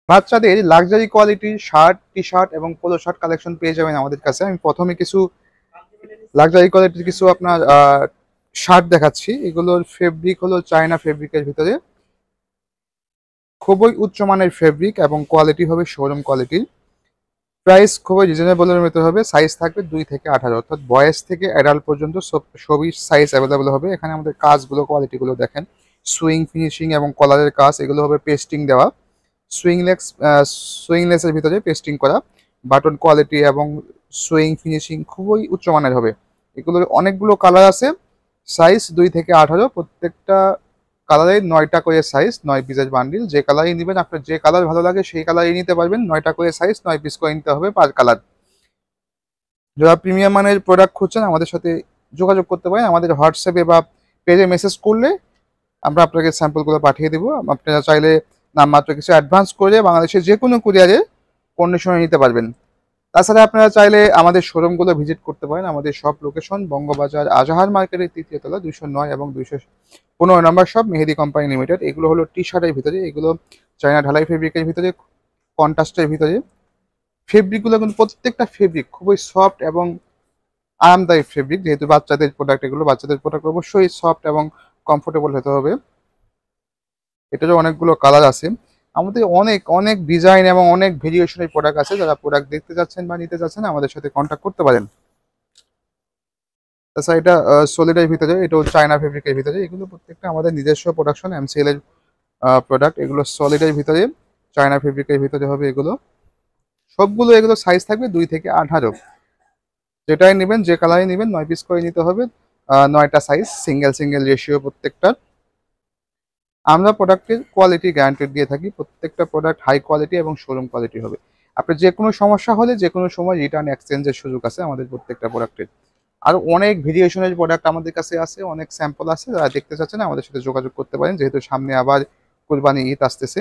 বাচ্চাদের লাক্সারি কোয়ালিটির shirt, T shirt এবং পোলো শার্ট কালেকশন পেয়ে যাবেন আমাদের কাছে। আমি প্রথমে কিছু লাক্সারি কোয়ালিটির কিছু আপনার শার্ট দেখাচ্ছি। এগুলোর ফেব্রিক হলো চায়না ফেব্রিকের ভিতরে, খুবই উচ্চমানের ফেব্রিক এবং কোয়ালিটি হবে শোরুম কোয়ালিটির। প্রাইস খুবই রিজনেবলের মধ্যে হবে। সাইজ থাকবে 2 থেকে 18, অর্থাৎ বয়েজ থেকে অ্যাডাল্ট পর্যন্ত সবই সাইজ অ্যাভেলেবল হবে। এখানে আমাদের কাজগুলো কোয়ালিটিগুলো দেখেন, সুইং ফিনিশিং এবং কলারের কাজ, এগুলো হবে পেস্টিং দেওয়া, সুইংলেস সুইংলেসের ভিতরে পেস্টিং করা, বাটন কোয়ালিটি এবং সুইং ফিনিশিং খুবই উচ্চমানের হবে। এগুলোর অনেকগুলো কালার আছে। সাইজ 2 থেকে 18, প্রত্যেকটা কালারে 9টা করে সাইজ, 9 পিসের বান্ডিল। যে কালারই নেবেন, আপনার যে কালার ভালো লাগে সেই কালারই নিতে পারবেন। 9টা করে সাইজ, 9 পিস করে নিতে হবে পার কালার। যারা প্রিমিয়াম মানের প্রোডাক্ট খুঁজছেন আমাদের সাথে যোগাযোগ করতে পারেন। আমাদের হোয়াটসঅ্যাপে বা পেজে মেসেজ করলে আমরা আপনাকে স্যাম্পলগুলো পাঠিয়ে দেবো। আপনারা চাইলে নামমাত্র কিছু অ্যাডভান্স করে বাংলাদেশের যে কোনো কুরিয়ারে কন্ডিশনে নিতে পারবেন। তাছাড়া আপনারা চাইলে আমাদের শোরুমগুলো ভিজিট করতে পারেন। আমাদের সব লোকেশন বঙ্গবাজার আজাহার মার্কেটের 3য় তলা, 209 এবং 215 নম্বর শপ, মেহেদি কোম্পানি লিমিটেড। এগুলো হলো টি শার্টের ভিতরে, এগুলো চায়না ঢালাই ফেব্রিকের ভিতরে, কন্ট্রাস্টের ভিতরে। ফেব্রিকগুলো কিন্তু প্রত্যেকটা ফেব্রিক খুবই সফট এবং আরামদায়ক ফেব্রিক। যেহেতু বাচ্চাদের প্রোডাক্ট, এগুলো বাচ্চাদের প্রোডাক্ট অবশ্যই সফট এবং কমফোর্টেবল হতে হবে। এটারও অনেকগুলো কালার আছে। আমাদের অনেক অনেক ডিজাইন এবং অনেক ভেরিয়েশনের প্রোডাক্ট আছে। যারা প্রোডাক্ট দেখতে যাচ্ছেন বা নিতে যাচ্ছেন আমাদের সাথে কন্ট্যাক্ট করতে পারেন। তাছাড়া এটা সলিডের ভিতরে, এটাও চায়না ফেব্রিকের ভিতরে। এগুলো প্রত্যেকটা আমাদের নিজস্ব প্রোডাকশন, এমসিএল এর প্রোডাক্ট। এগুলো সলিডের ভিতরে, চায়না ফেব্রিকের ভিতরে হবে এগুলো সবগুলো। এগুলো সাইজ থাকবে 2 থেকে 18, যেটাই নেবেন, যে কালারই নেবেন 9 পিস করে নিতে হবে। 9টা সাইজ, সিঙ্গেল সিঙ্গেল রেশিও প্রত্যেকটা। আমরা প্রোডাক্টের কোয়ালিটি গ্যারান্টি দিয়ে থাকি। প্রত্যেকটা প্রোডাক্ট হাই কোয়ালিটি এবং শোরুম কোয়ালিটি হবে। আপনার যে কোনো সমস্যা হলে যে কোনো সময় রিটার্ন এক্সচেঞ্জের সুযোগ আছে আমাদের প্রত্যেকটা প্রোডাক্টের। আর অনেক ভেরিয়েশনের প্রোডাক্ট আমাদের কাছে আছে, অনেক স্যাম্পল আছে। যারা দেখতে চাচ্ছেন আমাদের সাথে যোগাযোগ করতে পারেন, যেহেতু সামনে আবার কুরবানি ঈদ আসতেছে।